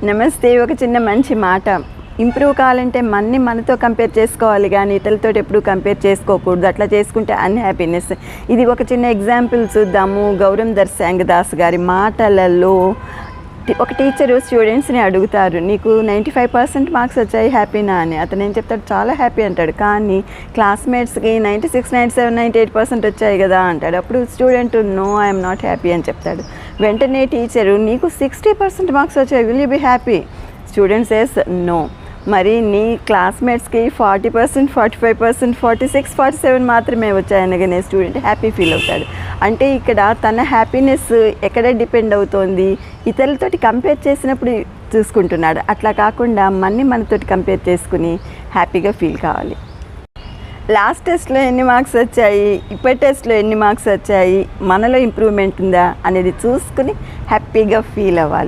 నమస్తే. ఒక చిన్న మంచి మాట. ఇంప్రూవ్ కావాలంటే మనతో కంపేర్ చేసుకోవాలి కానీ ఇతరులతో ఎప్పుడు కంపేర్ చేసుకోకూడదు. అట్లా చేసుకుంటే అన్హ్యాపీనెస్. ఇది ఒక చిన్న ఎగ్జాంపుల్ చూద్దాము. గౌరమ్ధర్ సింగ్ గారి మాటలలో ఒక టీచరు స్టూడెంట్స్ని అడుగుతారు, నీకు 95% మార్క్స్ వచ్చాయి, హ్యాపీనా అని. అతను ఏం చెప్తాడు, చాలా హ్యాపీ అంటాడు. కానీ క్లాస్మేట్స్కి 96, 97, 98% వచ్చాయి కదా అంటాడు. అప్పుడు student no, I'm not happy అని చెప్తాడు. వెంటనే టీచరు, నీకు 60% మార్క్స్ వచ్చాయి, will you be happy? Student says no. మరి నీ క్లాస్మేట్స్కి 40%, 45%, 46, 47 మాత్రమే వచ్చాయనగానే స్టూడెంట్ హ్యాపీ ఫీల్ అవుతాడు. అంటే ఇక్కడ తన హ్యాపీనెస్ ఎక్కడ డిపెండ్ అవుతోంది, ఇతరులతోటి కంపేర్ చేసినప్పుడు చూసుకుంటున్నాడు. అట్లా కాకుండా మనతోటి కంపేర్ చేసుకుని హ్యాపీగా ఫీల్ కావాలి. లాస్ట్ టెస్ట్లో ఎన్ని మార్క్స్ వచ్చాయి, ఇప్పటి టెస్ట్లో ఎన్ని మార్క్స్ వచ్చాయి, మనలో ఇంప్రూవ్మెంట్ ఉందా అనేది చూసుకుని హ్యాపీగా ఫీల్ అవ్వాలి.